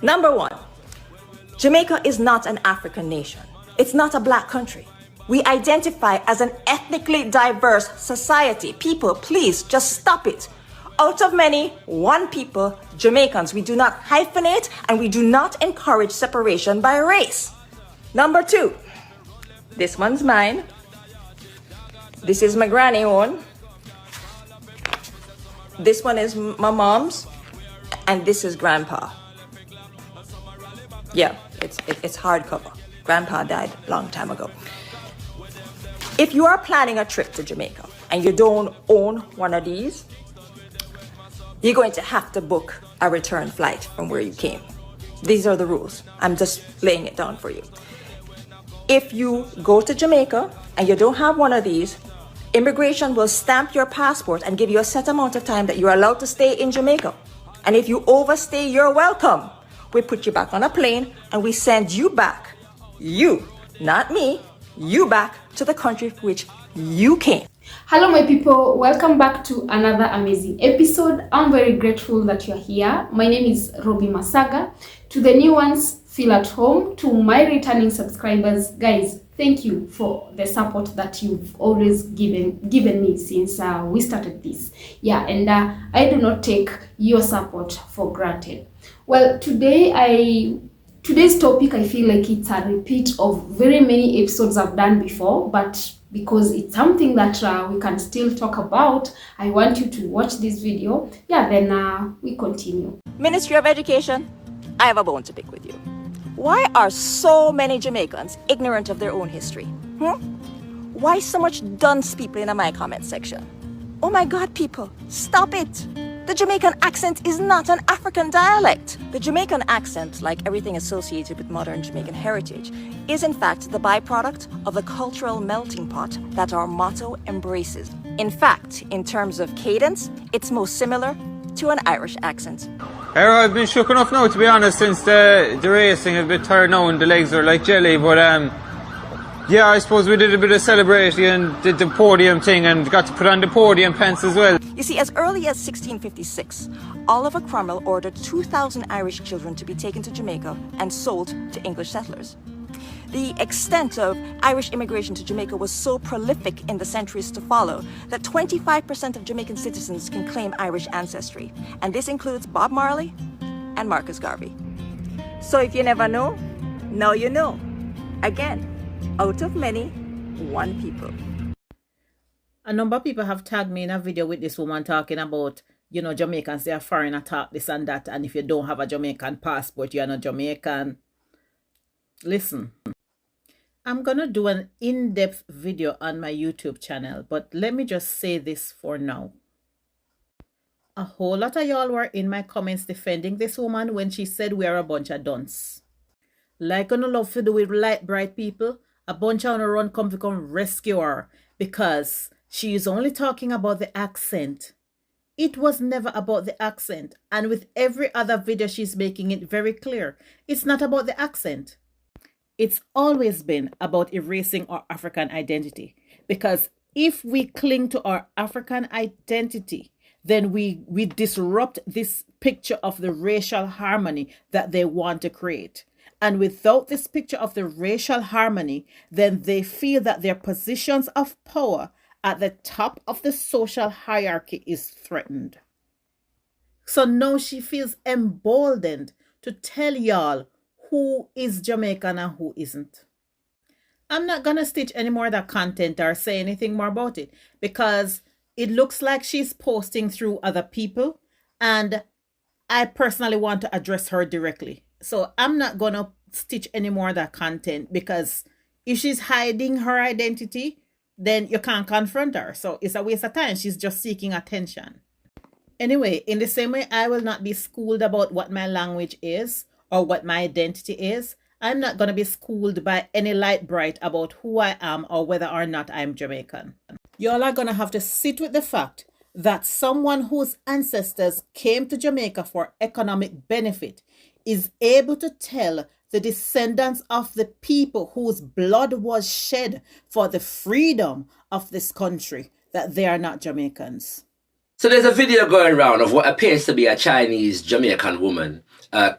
Number one, Jamaica is not an African nation. It's not a black country. We identify as an ethnically diverse society. People, please just stop it. Out of many, one people, Jamaicans. We do not hyphenate and we do not encourage separation by race. Number two, this one's mine. This is my granny one. This one is my mom's. And this is grandpa. Yeah, it's hardcover. Grandpa died a long time ago. If you are planning a trip to Jamaica and you don't own one of these, you're going to have to book a return flight from where you came. These are the rules. I'm just laying it down for you. If you go to Jamaica and you don't have one of these, immigration will stamp your passport and give you a set amount of time that you're allowed to stay in Jamaica. And if you overstay your welcome, we put you back on a plane and we send you back. You, not me, you back to the country for which you came. Hello my people, welcome back to another amazing episode. I'm very grateful that you're here. My name is Robbie Masaga. To the new ones, feel at home. To my returning subscribers, guys, thank you for the support that you've always given me since we started this. Yeah, and I do not take your support for granted. Well, today's topic, I feel like it's a repeat of very many episodes I've done before, but because it's something that we can still talk about, I want you to watch this video. Yeah, then we continue. Ministry of Education, I have a bone to pick with you. Why are so many Jamaicans ignorant of their own history? Why so much dunce people in my comment section? Oh my God, people, stop it. The Jamaican accent is not an African dialect. The Jamaican accent, like everything associated with modern Jamaican heritage, is in fact the byproduct of the cultural melting pot that our motto embraces. In fact, in terms of cadence, it's most similar to an Irish accent. I've been shook enough now, to be honest, since the racing is a bit tired now and the legs are like jelly, but yeah, I suppose we did a bit of celebrating and did the podium thing and got to put on the podium pants as well. You see, as early as 1656, Oliver Cromwell ordered 2,000 Irish children to be taken to Jamaica and sold to English settlers. The extent of Irish immigration to Jamaica was so prolific in the centuries to follow that 25% of Jamaican citizens can claim Irish ancestry. And this includes Bob Marley and Marcus Garvey. So if you never know, now you know. Again, out of many, one people. A number of people have tagged me in a video with this woman talking about, you know, Jamaicans, they are foreign attack, this and that. And if you don't have a Jamaican passport, you are not Jamaican. Listen. I'm going to do an in-depth video on my YouTube channel, but let me just say this for now. A whole lot of y'all were in my comments defending this woman when she said we are a bunch of dunce. Like on love to do with light bright people, a bunch of run come to come rescue her because she is only talking about the accent. It was never about the accent, and with every other video she's making it very clear, it's not about the accent. It's always been about erasing our African identity, because if we cling to our African identity, then we disrupt this picture of the racial harmony that they want to create. And without this picture of the racial harmony, then they feel that their positions of power at the top of the social hierarchy is threatened. So now she feels emboldened to tell y'all who is Jamaican and who isn't. I'm not going to stitch any more of that content or say anything more about it because it looks like she's posting through other people and I personally want to address her directly. So I'm not going to stitch any more of that content because if she's hiding her identity, then you can't confront her. So it's a waste of time. She's just seeking attention. Anyway, in the same way, I will not be schooled about what my language is or what my identity is. I'm not going to be schooled by any light bright about who I am or whether or not I'm Jamaican. Y'all are going to have to sit with the fact that someone whose ancestors came to Jamaica for economic benefit is able to tell the descendants of the people whose blood was shed for the freedom of this country that they are not Jamaicans. So there's a video going around of what appears to be a Chinese Jamaican woman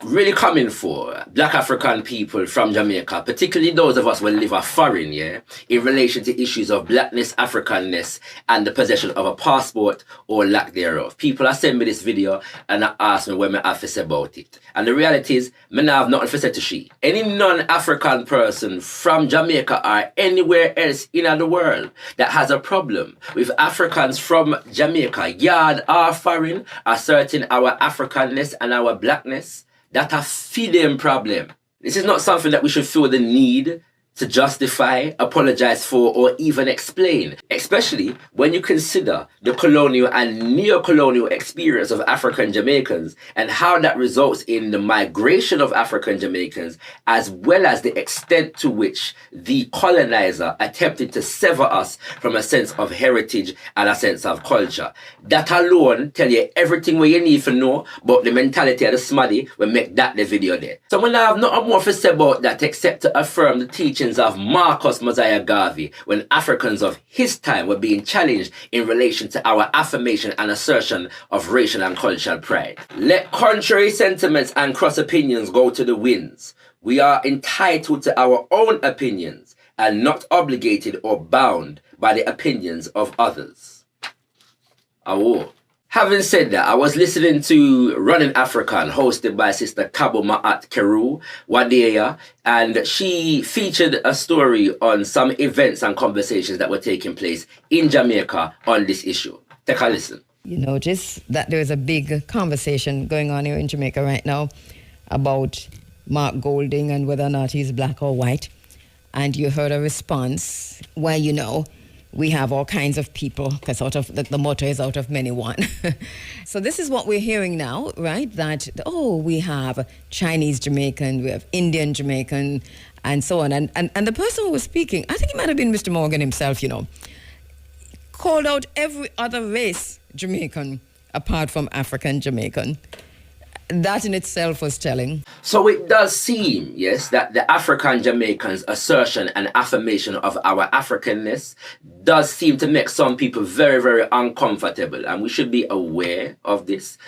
really coming for Black African people from Jamaica, particularly those of us who live a foreign, in relation to issues of blackness, Africanness, and the possession of a passport or lack thereof. People are sending me this video and ask me what I have to say about it. And the reality is, I have nothing to say to she. Any non-African person from Jamaica or anywhere else in the world that has a problem with Africans from Jamaica, yard or foreign, asserting our Africanness and our blackness, that a feeding problem. This is not something that we should feel the need to justify, apologize for, or even explain, especially when you consider the colonial and neo-colonial experience of African Jamaicans and how that results in the migration of African Jamaicans, as well as the extent to which the colonizer attempted to sever us from a sense of heritage and a sense of culture. That alone tell you everything what you need to know about the mentality of the smaddy will make that the video there. So when I have nothing more to say about that except to affirm the teachings of Marcus Mosiah Garvey when Africans of his time were being challenged in relation to our affirmation and assertion of racial and cultural pride. Let contrary sentiments and cross opinions go to the winds. We are entitled to our own opinions and not obligated or bound by the opinions of others. Awo. Having said that, I was listening to Running African, hosted by Sister Kabo Ma'at Keru Wadeya, and she featured a story on some events and conversations that were taking place in Jamaica on this issue. Take a listen. You notice that there is a big conversation going on here in Jamaica right now about Mark Golding and whether or not he's black or white. And you heard a response where, we have all kinds of people, because out of the motto is out of many one. So this is what we're hearing now, right? That, we have Chinese Jamaican, we have Indian Jamaican, and so on. And the person who was speaking, I think it might have been Mr. Morgan himself, called out every other race Jamaican apart from African Jamaican. That in itself was telling. So it does seem, yes, that the African Jamaicans' assertion and affirmation of our Africanness does seem to make some people very, very uncomfortable. And we should be aware of this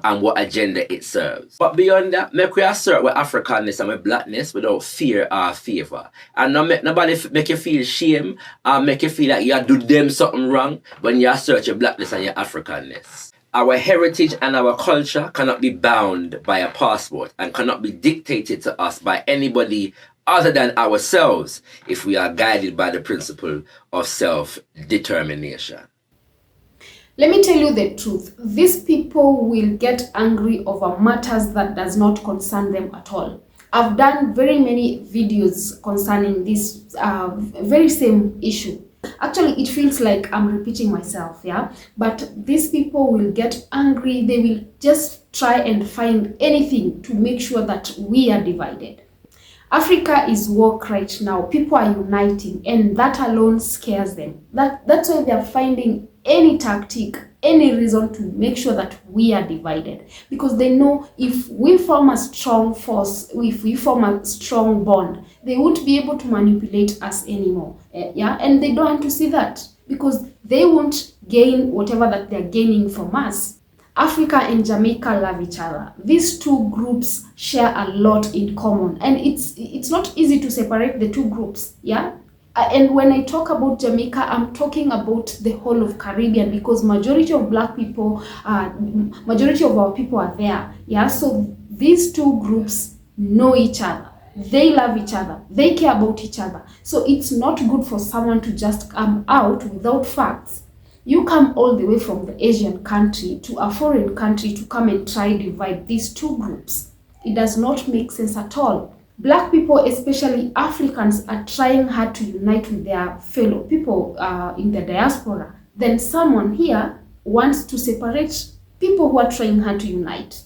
and what agenda it serves. But beyond that, make we assert with Africanness and with blackness without fear or favor. And not make nobody make you feel shame or make you feel like you do them something wrong when you assert your blackness and your Africanness. Our heritage and our culture cannot be bound by a passport and cannot be dictated to us by anybody other than ourselves if we are guided by the principle of self-determination. Let me tell you the truth. These people will get angry over matters that does not concern them at all. I've done very many videos concerning this very same issue. Actually, it feels like I'm repeating myself, but these people will get angry. They will just try and find anything to make sure that we are divided. Africa is woke right now. People are uniting, and that alone scares them. That's why they are finding any tactic, any reason to make sure that we are divided. Because they know if we form a strong force, if we form a strong bond, they won't be able to manipulate us anymore. And they don't want to see that because they won't gain whatever that they're gaining from us. Africa and Jamaica love each other. These two groups share a lot in common, and it's not easy to separate the two groups. And when I talk about Jamaica, I'm talking about the whole of Caribbean because majority of black people, majority of our people are there. So these two groups know each other. They love each other. They care about each other. So it's not good for someone to just come out without facts. You come all the way from the Asian country to a foreign country to come and try to divide these two groups. It does not make sense at all. Black people, especially Africans, are trying hard to unite with their fellow people in the diaspora. Then someone here wants to separate people who are trying hard to unite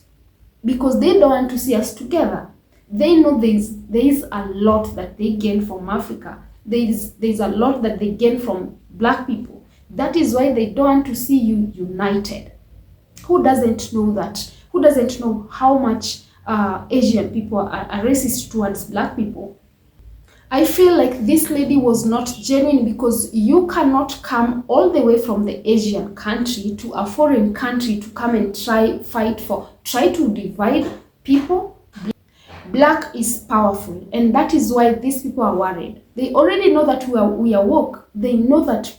because they don't want to see us together. They know there is a lot that they gain from Africa. There is a lot that they gain from black people. That is why they don't want to see you united. Who doesn't know that? Who doesn't know how much Asian people are racist towards black people? I feel like this lady was not genuine because you cannot come all the way from the Asian country to a foreign country to come and try to divide people. Black is powerful, and that is why these people are worried. They already know that we are woke. They know that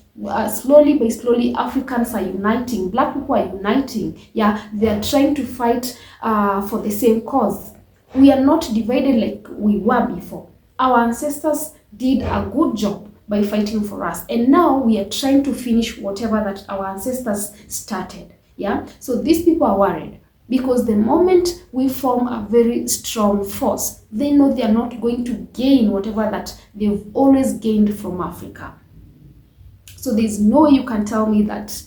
slowly by slowly Africans are uniting. Black people are uniting. Yeah, they are trying to fight for the same cause. We are not divided like we were before. Our ancestors did a good job by fighting for us, and now we are trying to finish whatever that our ancestors started. Yeah, so these people are worried because the moment we form a very strong force, they know they are not going to gain whatever that they've always gained from Africa. So there's no way you can tell me that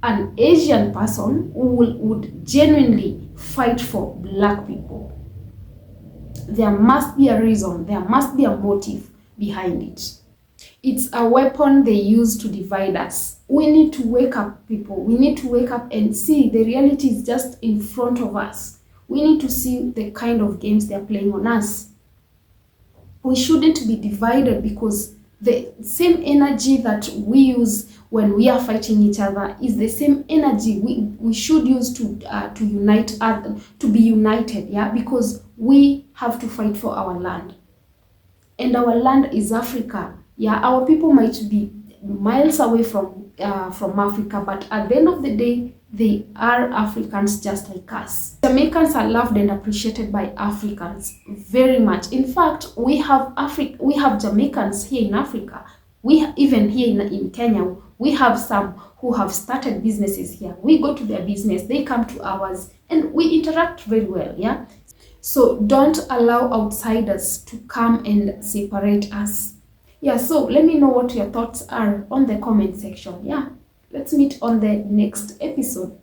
an Asian person would genuinely fight for Black people. There must be a reason, there must be a motive behind it. It's a weapon they use to divide us. We need to wake up, people. We need to wake up and see the reality is just in front of us. We need to see the kind of games they're playing on us. We shouldn't be divided because the same energy that we use when we are fighting each other is the same energy we should use to unite, to be united, yeah, because we have to fight for our land. And our land is Africa. Yeah, our people might be miles away from Africa, but at the end of the day, they are Africans just like us. Jamaicans are loved and appreciated by Africans very much. In fact, we have Jamaicans here in Africa. Even here in Kenya, we have some who have started businesses here. We go to their business, they come to ours, and we interact very well, yeah? So don't allow outsiders to come and separate us. Yeah, so let me know what your thoughts are on the comment section. Yeah, let's meet on the next episode.